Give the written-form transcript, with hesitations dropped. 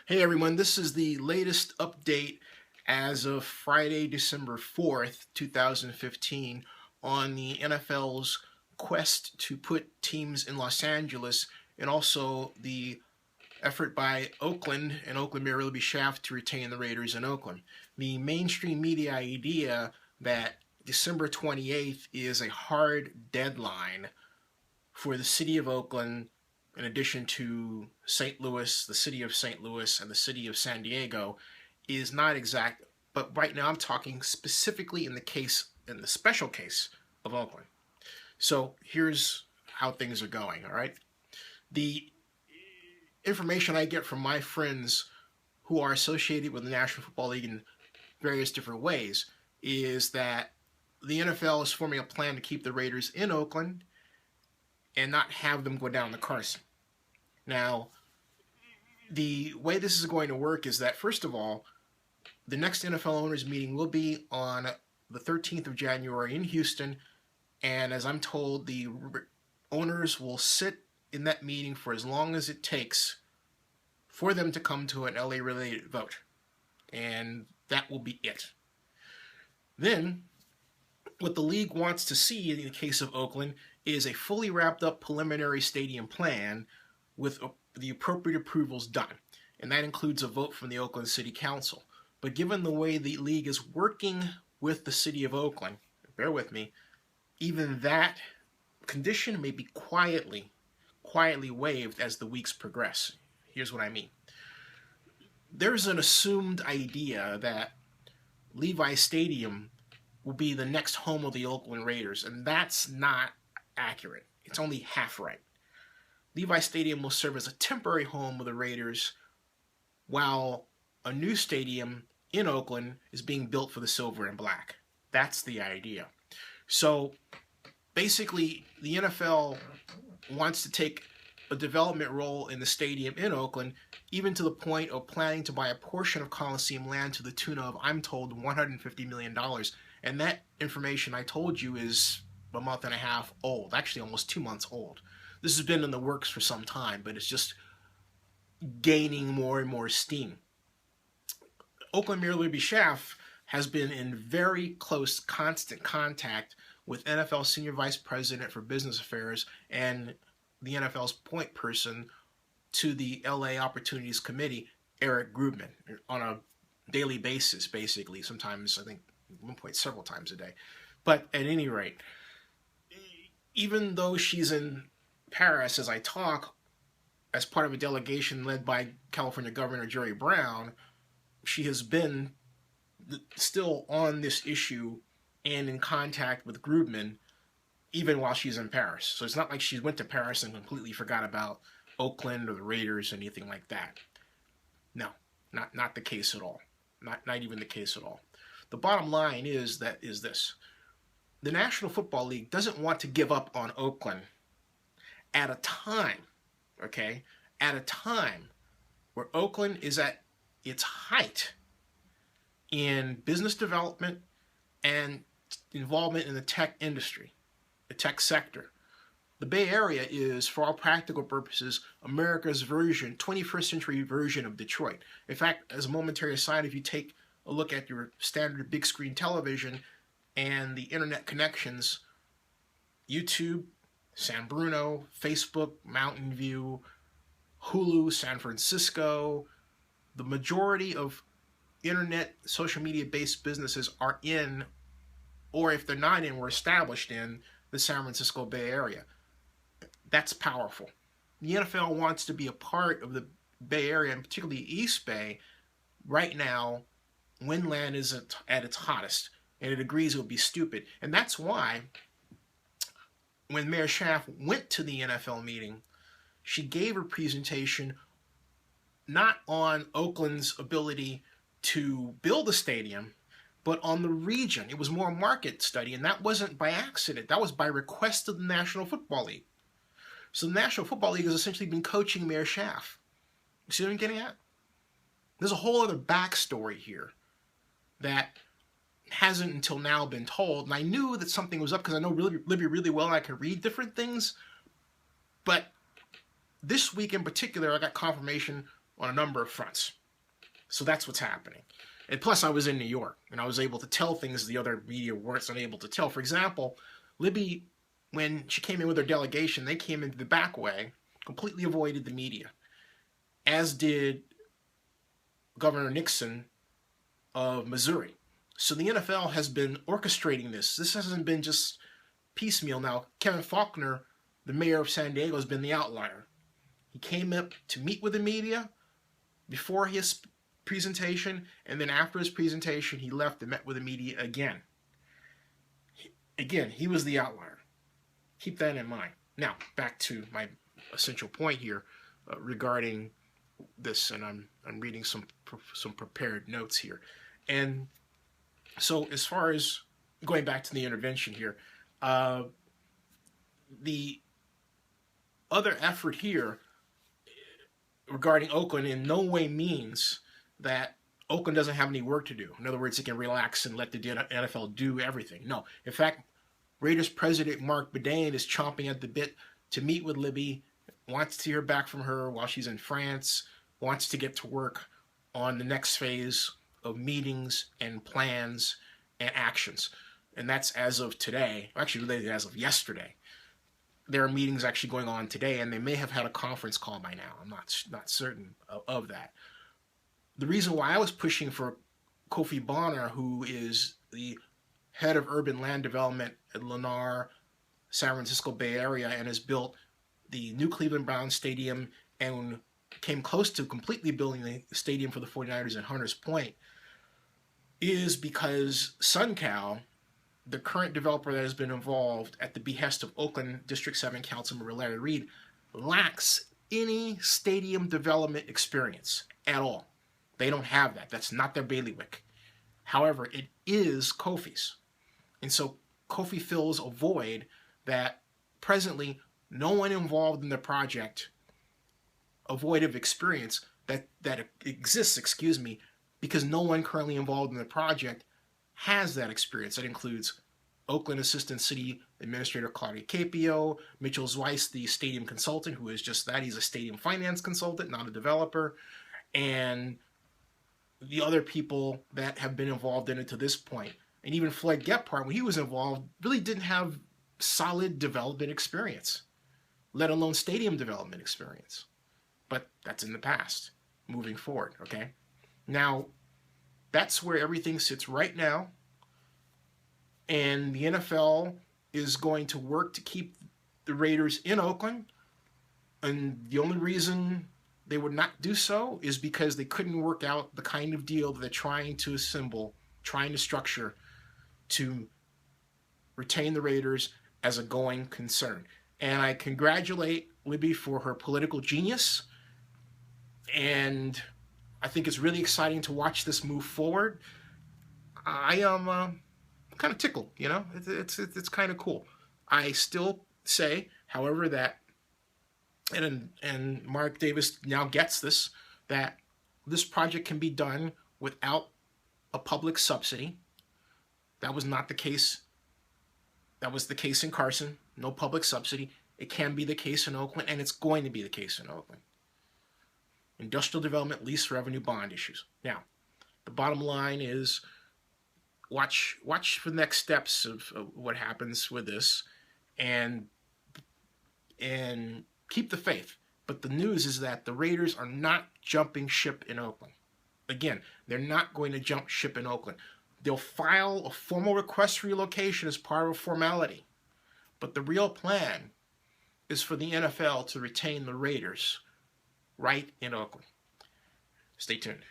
Hey everyone, this is the latest update as of Friday, December 4th, 2015, on the NFL's quest to put teams in Los Angeles and also the effort by Oakland and Oakland Mayor Willoughby Schaaf to retain the Raiders in Oakland. The mainstream media idea that December 28th is a hard deadline for the City of Oakland, in addition to St. Louis, the City of St. Louis, and the City of San Diego, is not exact. But right now I'm talking specifically in the special case of Oakland. So here's how things are going, all right? The information I get from my friends who are associated with the National Football League in various different ways is that the NFL is forming a plan to keep the Raiders in Oakland and not have them go down to Carson. Now, the way this is going to work is that, first of all, the next NFL owners meeting will be on the 13th of January in Houston, and as I'm told, the owners will sit in that meeting for as long as it takes for them to come to an LA-related vote, and that will be it. Then, what the league wants to see in the case of Oakland is a fully wrapped up preliminary stadium plan with the appropriate approvals done, and that includes a vote from the Oakland City Council. But given the way the league is working with the City of Oakland, bear with me, even that condition may be quietly waived as the weeks progress. Here's what I mean. There's an assumed idea that Levi Stadium will be the next home of the Oakland Raiders, and that's not accurate. It's only half right. Levi Stadium will serve as a temporary home of the Raiders while a new stadium in Oakland is being built for the silver and black. That's the idea. So basically, the NFL wants to take a development role in the stadium in Oakland, even to the point of planning to buy a portion of Coliseum land to the tune of, I'm told, $150 million. And that information I told you is a month and a half old, actually almost 2 months old. This has been in the works for some time, but it's just gaining more and more steam. Oakland Mayor Willoughby Schaaf has been in very close, constant contact with NFL Senior Vice President for Business Affairs and the NFL's point person to the LA Opportunities Committee, Eric Grubman, on a daily basis, basically. Sometimes, I think, at one point, several times a day. But at any rate, even though she's in Paris as I talk, as part of a delegation led by California Governor Jerry Brown, she has been still on this issue and in contact with Grubman even while she's in Paris. So it's not like she went to Paris and completely forgot about Oakland or the Raiders or anything like that. No, not the case at all. Not even the case at all. The bottom line is this. The National Football League doesn't want to give up on Oakland at a time, okay? At a time where Oakland is at its height in business development and involvement in the tech industry, the tech sector. The Bay Area is, for all practical purposes, America's version, 21st century version of Detroit. In fact, as a momentary aside, if you take a look at your standard big screen television and the internet connections, YouTube, San Bruno, Facebook, Mountain View, Hulu, San Francisco, the majority of internet, social media-based businesses are in, or if they're not in, were established in the San Francisco Bay Area. That's powerful. The NFL wants to be a part of the Bay Area, and particularly East Bay, right now when land is at its hottest, and it agrees it would be stupid. And that's why when Mayor Schaaf went to the NFL meeting, she gave her presentation not on Oakland's ability to build a stadium, but on the region. It was more a market study, and that wasn't by accident. That was by request of the National Football League. So the National Football League has essentially been coaching Mayor Schaaf. You see what I'm getting at? There's a whole other backstory here that hasn't until now been told, and I knew that something was up because I know Libby really well and I can read different things, but this week in particular I got confirmation on a number of fronts. So that's what's happening. And plus, I was in New York, and I was able to tell things the other media weren't unable to tell. For example, Libby, when she came in with her delegation, they came into the back way, completely avoided the media, as did Governor Nixon of Missouri. So the NFL has been orchestrating this. This hasn't been just piecemeal. Now, Kevin Faulconer, the mayor of San Diego, has been the outlier. He came up to meet with the media before his presentation, and then after his presentation, he left and met with the media again. Again, he was the outlier. Keep that in mind. Now, back to my essential point here regarding this, and I'm reading some prepared notes here. And so, as far as going back to the intervention here, the other effort here regarding Oakland in no way means that Oakland doesn't have any work to do. In other words, it can relax and let the NFL do everything. No. In fact, Raiders president Mark Bedane is chomping at the bit to meet with Libby, wants to hear back from her while she's in France, wants to get to work on the next phase of meetings and plans and actions. And that's as of today, actually as of yesterday. There are meetings actually going on today, and they may have had a conference call by now. I'm not certain of that. The reason why I was pushing for Kofi Bonner, who is the head of urban land development at Lennar, San Francisco Bay Area, and has built the new Cleveland Browns Stadium and came close to completely building the stadium for the 49ers at Hunters Point, is because SunCal, the current developer that has been involved at the behest of Oakland District 7 Councilman Larry Reed, lacks any stadium development experience at all. They don't have that. That's not their bailiwick. However, it is Kofi's. And so Kofi fills a void that presently no one involved in the project, a void of experience that exists, because no one currently involved in the project has that experience. That includes Oakland Assistant City Administrator Claudia Capio, Mitchell Zweiss, the stadium consultant, who is just that. He's a stadium finance consultant, not a developer. And the other people that have been involved in it to this point. And even Floyd Gephardt, when he was involved, really didn't have solid development experience, let alone stadium development experience. But that's in the past, moving forward, okay? Now, that's where everything sits right now. And the NFL is going to work to keep the Raiders in Oakland. And the only reason they would not do so is because they couldn't work out the kind of deal that they're trying to assemble, trying to structure to retain the Raiders as a going concern. And I congratulate Libby for her political genius. And I think it's really exciting to watch this move forward. I am kind of tickled, you know. It's kind of cool. I still say, however, that and Mark Davis now gets this, that this project can be done without a public subsidy. That was not the case. That was the case in Carson. No public subsidy. It can be the case in Oakland, and it's going to be the case in Oakland. Industrial development, lease revenue, bond issues. Now, the bottom line is watch for the next steps of what happens with this, and keep the faith. But the news is that the Raiders are not jumping ship in Oakland. Again, they're not going to jump ship in Oakland. They'll file a formal request for relocation as part of a formality. But the real plan is for the NFL to retain the Raiders right in Oakland. Stay tuned.